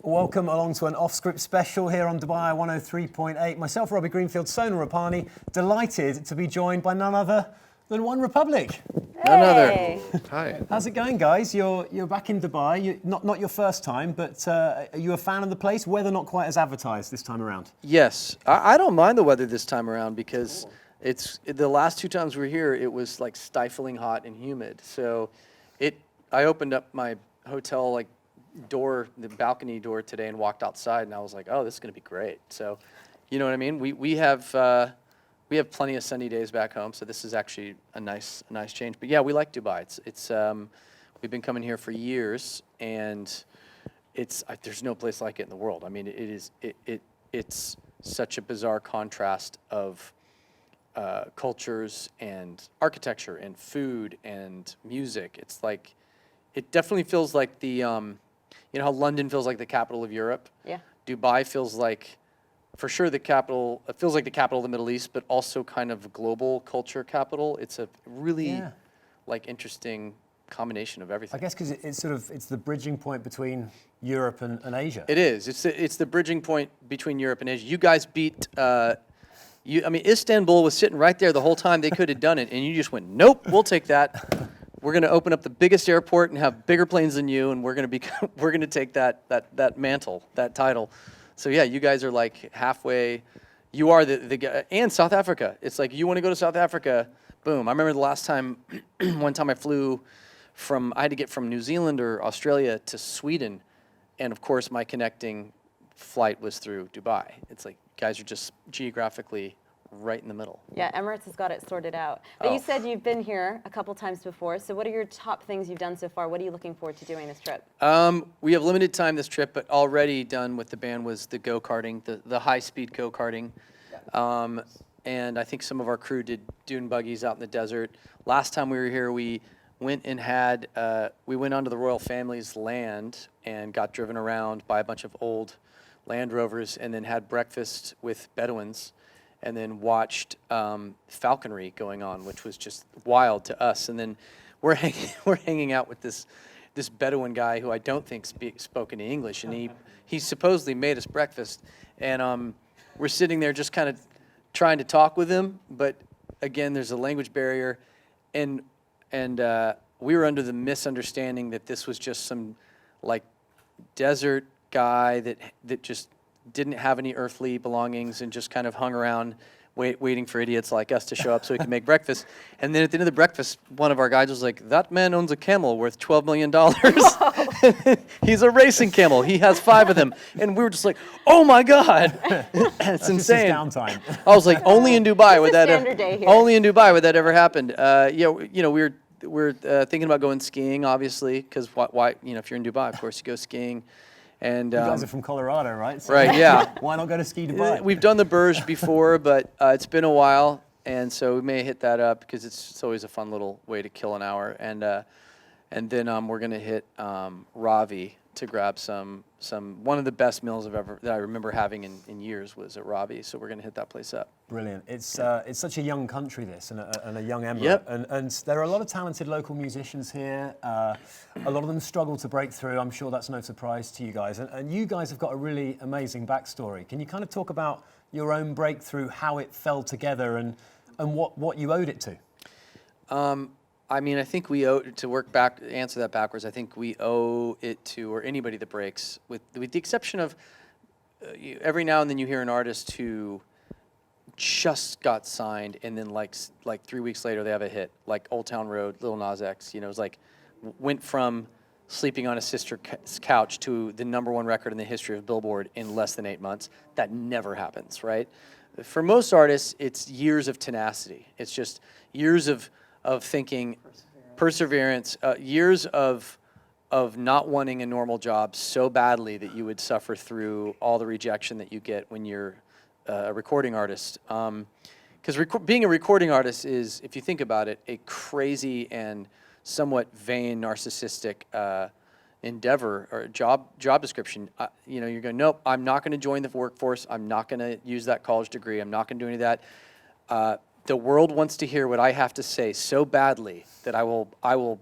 Welcome along to an off-script special here on Dubai 103.8. Myself, Robbie Greenfield, Sonal Rapani, delighted to be joined by none other than One Republic. None other. Hi. How's it going, guys? You're back in Dubai. Not your first time, but are you a fan of the place? Weather not quite as advertised this time around. Yes, I don't mind the weather this time around because it's the last two times we were here, it was like stifling hot and humid. So I opened up my hotel door, the balcony door today, and walked outside, and I was like, oh, this is going to be great. So, you know what I mean? We have plenty of sunny days back home, so this is actually a nice change. But yeah, we like Dubai. It's we've been coming here for years, and there's no place like it in the world. I mean, it's such a bizarre contrast of cultures and architecture and food and music. It's like, it definitely feels like you know how London feels like the capital of Europe? Yeah. Dubai feels like, for sure, it feels like the capital of the Middle East, but also kind of global culture capital. It's a really interesting combination of everything. I guess because it's the bridging point between Europe and Asia. It is. It's the bridging point between Europe and Asia. You guys beat. I mean, Istanbul was sitting right there the whole time. They could have done it, and you just went, nope, we'll take that. We're going to open up the biggest airport and have bigger planes than you, and we're going to take that mantle, that title. So yeah, you guys are like halfway. You are the guy. And South Africa. It's like, you want to go to South Africa, boom. I remember the last time, one time I had to get from New Zealand or Australia to Sweden, and of course my connecting flight was through Dubai. It's like, guys are just geographically right in the middle. Yeah, Emirates has got it sorted out. But you said you've been here a couple times before, so what are your top things you've done so far? What are you looking forward to doing this trip? We have limited time this trip, but already done with the band was the go-karting, the high-speed go-karting. And I think some of our crew did dune buggies out in the desert. Last time we were here, we went onto the royal family's land and got driven around by a bunch of old Land Rovers, and then had breakfast with Bedouins, and then watched falconry going on, which was just wild to us. And then we're hanging out with this Bedouin guy who I don't think spoke any English, and he supposedly made us breakfast, and we're sitting there just kind of trying to talk with him, but again, there's a language barrier, and we were under the misunderstanding that this was just some like desert guy that just didn't have any earthly belongings and just kind of hung around waiting for idiots like us to show up so he could make breakfast. And then at the end of the breakfast, one of our guys was like, that man owns a camel worth $12 million. He's a racing camel. He has 5 of them. And we were just like, oh my God. It's insane. Downtime. I was like, only in Dubai would that Only in Dubai would that ever happen. Yeah, you know, we're thinking about going skiing, obviously, because why, you know, if you're in Dubai, of course, you go skiing. And you guys are from Colorado, right? So right, yeah. Why not go to ski Dubai? We've done the Burj before, but it's been a while, and so we may hit that up because it's always a fun little way to kill an hour. And then we're gonna hit Ravi to grab one of the best meals that I remember having in years was at Robbie. So we're gonna hit that place up. Brilliant. It's such a young country, this, and a young emirate. Yep. And there are a lot of talented local musicians here. A lot of them struggle to break through. I'm sure that's no surprise to you guys. And you guys have got a really amazing backstory. Can you kind of talk about your own breakthrough, how it fell together, and what you owed it to? I mean, I think we answer that backwards. I think we owe it to, or anybody that breaks, with the exception of every now and then you hear an artist who just got signed, and then like 3 weeks later they have a hit, like Old Town Road, Lil Nas X. You know, it was like went from sleeping on a sister's couch to the #1 record in the history of Billboard in less than 8 months. That never happens, right? For most artists, it's years of tenacity. It's just years of thinking, perseverance, years of not wanting a normal job so badly that you would suffer through all the rejection that you get when you're a recording artist. Because being a recording artist is, if you think about it, a crazy and somewhat vain, narcissistic endeavor or job description. You know, you're going, nope, I'm not going to join the workforce. I'm not going to use that college degree. I'm not going to do any of that. The world wants to hear what I have to say so badly that I will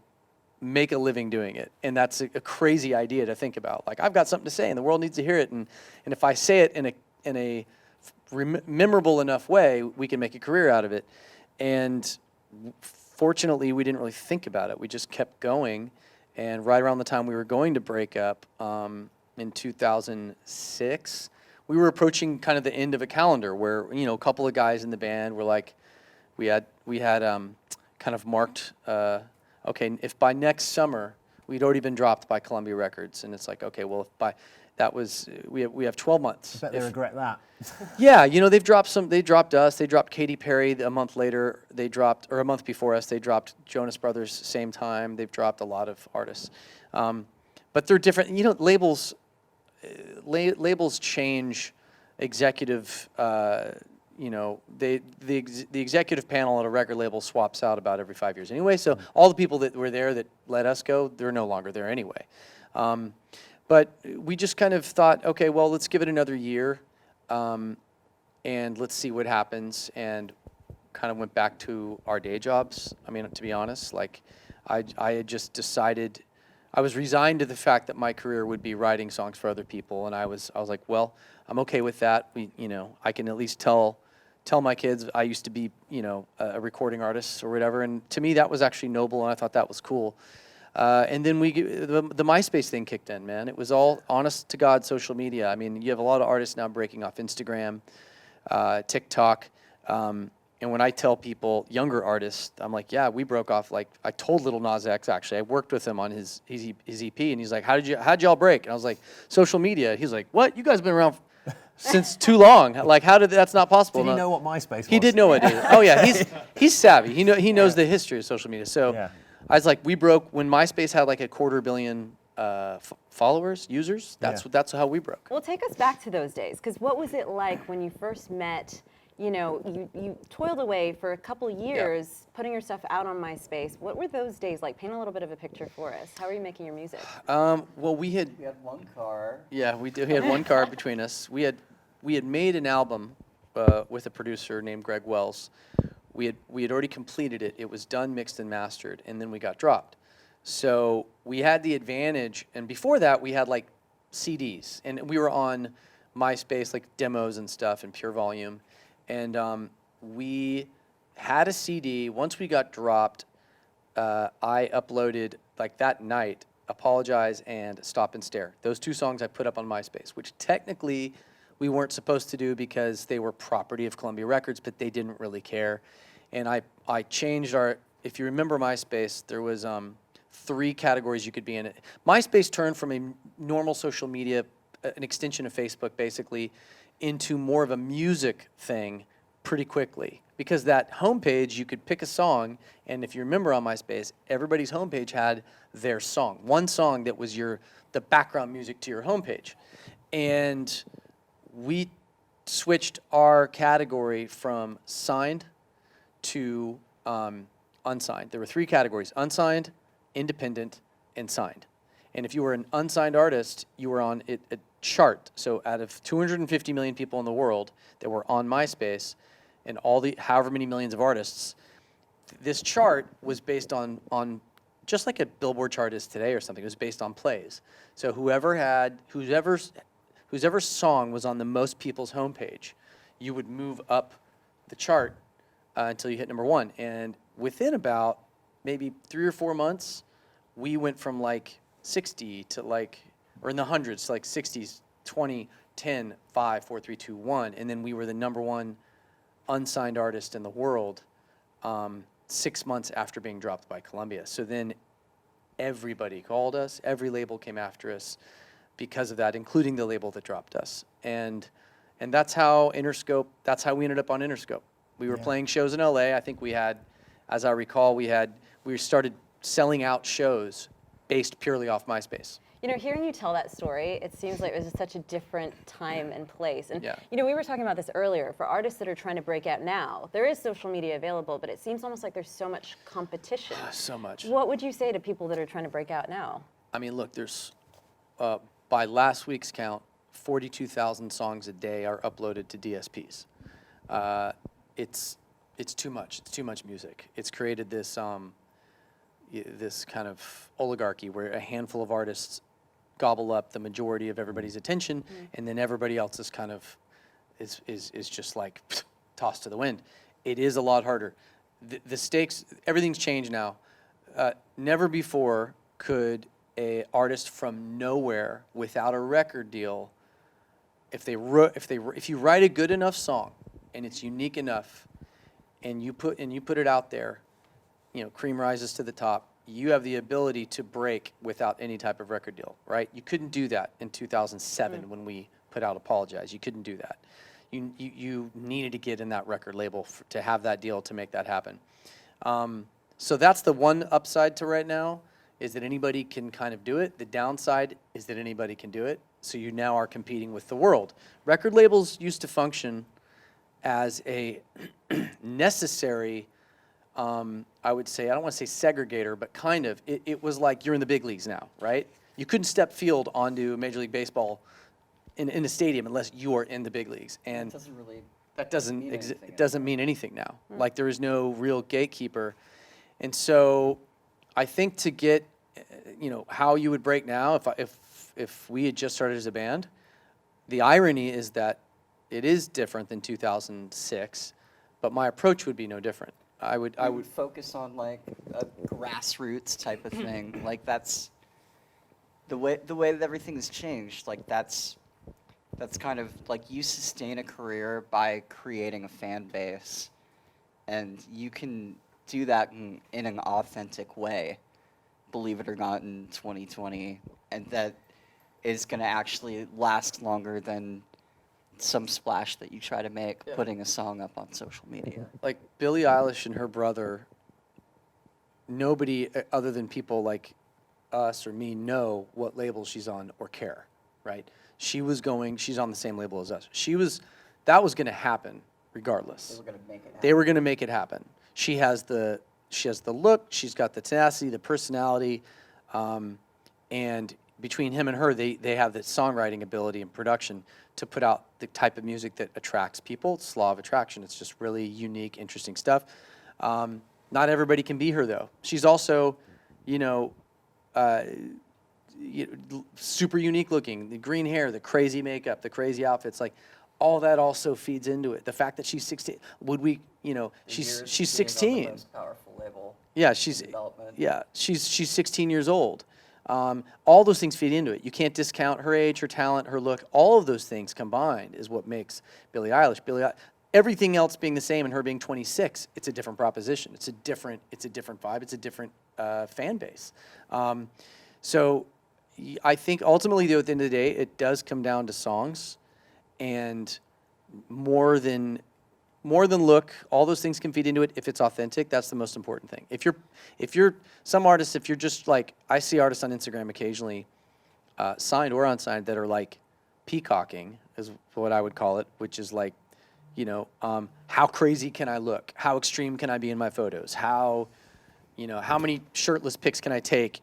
make a living doing it. And that's a crazy idea to think about. Like, I've got something to say and the world needs to hear it. And if I say it in a memorable enough way, we can make a career out of it. And fortunately, we didn't really think about it. We just kept going. And right around the time we were going to break up in 2006, we were approaching kind of the end of a calendar where, you know, a couple of guys in the band were like, we had kind of marked, okay, if by next summer we'd already been dropped by Columbia Records, and it's like, okay, well, if by that was we have 12 months. I bet they regret that. Yeah, you know, they dropped us, they dropped Katy Perry a month later, or a month before us, they dropped Jonas Brothers same time, they've dropped a lot of artists. But they're different, you know, labels change, executive, you know, the executive panel at a record label swaps out about every 5 years anyway, so all the people that were there that let us go, they're no longer there anyway. But we just kind of thought, okay, well, let's give it another year, and let's see what happens, and kind of went back to our day jobs. I mean, to be honest, like, I had just decided, I was resigned to the fact that my career would be writing songs for other people, and I was like, well, I'm okay with that. You know, I can at least tell my kids I used to be, you know, a recording artist or whatever, and to me that was actually noble, and I thought that was cool. And then the MySpace thing kicked in, man. It was all honest to God social media. I mean, you have a lot of artists now breaking off Instagram, TikTok, and when I tell people, younger artists, I'm like, yeah, we broke off. Like, I told Lil Nas X, actually, I worked with him on his EP, and he's like, how'd y'all break? And I was like, social media. He's like, what? You guys have been around since too long. Like, that's not possible. Did he know what MySpace was? He did know what it is. Oh yeah, he's savvy. He knows the history of social media. So Yeah. I was like, we broke when MySpace had like a 250 million followers, users. That's how we broke. Well, take us back to those days, because what was it like when you first met? You know, you toiled away for a couple years, putting your stuff out on MySpace. What were those days like? Paint a little bit of a picture for us. How are you making your music? Well, we had one car. Yeah, we did. We had one car between us. We had made an album with a producer named Greg Wells. We had already completed it. It was done, mixed, and mastered, and then we got dropped. So we had the advantage, and before that we had like CDs, and we were on MySpace, like demos and stuff, and Pure Volume, and we had a CD. Once we got dropped, I uploaded like that night Apologize and Stop and Stare. Those two songs I put up on MySpace, which technically we weren't supposed to do because they were property of Columbia Records, but they didn't really care. And I changed if you remember MySpace, there was 3 categories you could be in it. MySpace turned from a normal social media, an extension of Facebook basically, into more of a music thing pretty quickly. Because that homepage, you could pick a song, and if you remember on MySpace, everybody's homepage had their song. One song that was the background music to your homepage. And we switched our category from signed to unsigned. There were 3 categories: unsigned, independent, and signed. And if you were an unsigned artist, you were on a chart. So out of 250 million people in the world that were on MySpace, and all the however many millions of artists, this chart was based on just like a Billboard chart is today or something. It was based on plays. So whoever's song was on the most people's homepage, you would move up the chart until you hit number 1. And within about maybe 3 or 4 months, we went from like 60 to like, or in the hundreds, to like 60s, 20, 10, 5, 4, 3, 2, 1. And then we were the number 1 unsigned artist in the world 6 months after being dropped by Columbia. So then everybody called us, every label came after us because of that, including the label that dropped us. And that's how that's how we ended up on Interscope. We were playing shows in LA. I think we had, as I recall, we started selling out shows based purely off MySpace. You know, hearing you tell that story, it seems like it was just such a different time and place. And, Yeah. you know, we were talking about this earlier. For artists that are trying to break out now, there is social media available, but it seems almost like there's so much competition. So much. What would you say to people that are trying to break out now? I mean, look, there's, by last week's count, 42,000 songs a day are uploaded to DSPs. It's too much. It's too much music. It's created this, this kind of oligarchy where a handful of artists gobble up the majority of everybody's attention, and then everybody else is kind of is just like tossed to the wind. It is a lot harder. The stakes, everything's changed now. Never before could a artist from nowhere without a record deal, if you write a good enough song and it's unique enough, and you put it out there, cream rises to the top. You have the ability to break without any type of record deal, right? You couldn't do that in 2007 when we put out Apologize. You couldn't do that. You needed to get in that record label to have that deal to make that happen. So that's the one upside to right now, is that anybody can kind of do it. The downside is that anybody can do it. So you now are competing with the world. Record labels used to function as a necessary, I would say, I don't want to say segregator, but kind of. It was like you're in the big leagues now, right? You couldn't step field onto Major League Baseball in a stadium unless you are in the big leagues. And that doesn't mean anything now. Like, there is no real gatekeeper. And so I think to get, how you would break now, if we had just started as a band, the irony is that it is different than 2006, but my approach would be no different. I would focus on like a grassroots type of thing. Like, that's the way that everything's changed. Like, that's kind of like, you sustain a career by creating a fan base, and you can do that in an authentic way, believe it or not, in 2020, and that is going to actually last longer than some splash that you try to make putting a song up on social media. Like, Billie Eilish and her brother, nobody other than people like us or me know what label she's on or care, right? She's on the same label as us. That was going to happen regardless. They were going to make it happen. They were going to make it happen. She has the look, she's got the tenacity, the personality, and between him and her, they have the songwriting ability and production to put out the type of music that attracts people. It's law of attraction. It's just really unique, interesting stuff. Not everybody can be her, though. She's also, super unique looking. The green hair, the crazy makeup, the crazy outfits, like, all that also feeds into it. The fact that she's 16, she's 16. The most powerful label. Yeah, she's 16 years old. All those things feed into it. You can't discount her age, her talent, her look. All of those things combined is what makes Billie Eilish. Everything else being the same and her being 26, it's a different proposition. It's a different vibe. It's a different fan base. So I think ultimately, though, at the end of the day, it does come down to songs, and more than look, all those things can feed into it. If it's authentic, that's the most important thing. If you're some artists, if you're just like, I see artists on Instagram occasionally, signed or unsigned, that are like peacocking, is what I would call it, which is like, how crazy can I look? How extreme can I be in my photos? How many shirtless pics can I take,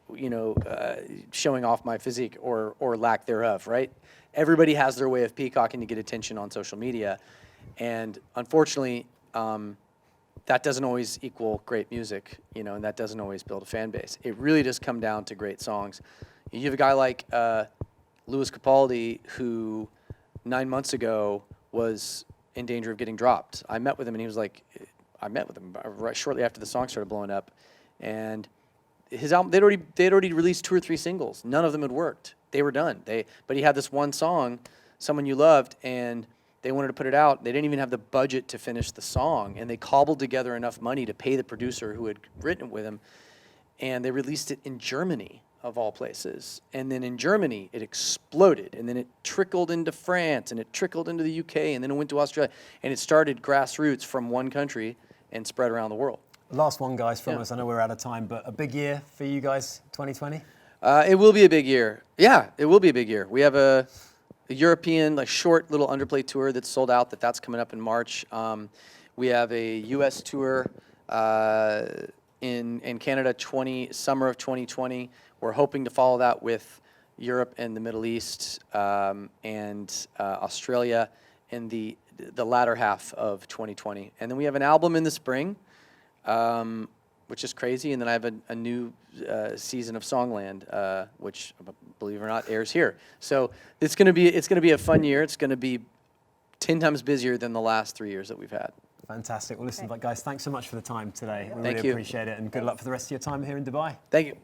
showing off my physique or lack thereof, right? Everybody has their way of peacocking to get attention on social media. And unfortunately, that doesn't always equal great music, and that doesn't always build a fan base. It really does come down to great songs. You have a guy like Louis Capaldi, who 9 months ago was in danger of getting dropped. I met with him, and he was like, I met with him right shortly after the song started blowing up, and his album, they'd already released 2 or 3 singles. None of them had worked. They were done. But he had this one song, Someone You Loved, and they wanted to put it out. They didn't even have the budget to finish the song, and they cobbled together enough money to pay the producer who had written it with him, and they released it in Germany, of all places. And then in Germany, it exploded, and then it trickled into France, and it trickled into the UK, and then it went to Australia, and it started grassroots from one country and spread around the world. Last one, guys, from us. I know we're out of time, but a big year for you guys, 2020? It will be a big year. Yeah, it will be a big year. We have a European, short little underplay tour that's sold out. That's coming up in March. We have a U.S. tour in Canada, summer of 2020. We're hoping to follow that with Europe and the Middle East and Australia in the latter half of 2020. And then we have an album in the spring. which is crazy. And then I have a new season of Songland, which, believe it or not, airs here. So it's gonna be a fun year. It's gonna be 10 times busier than the last 3 years that we've had. Fantastic. Well, listen, guys, thanks so much for the time today. We Thank really you. appreciate it, and good luck for the rest of your time here in Dubai. Thank you.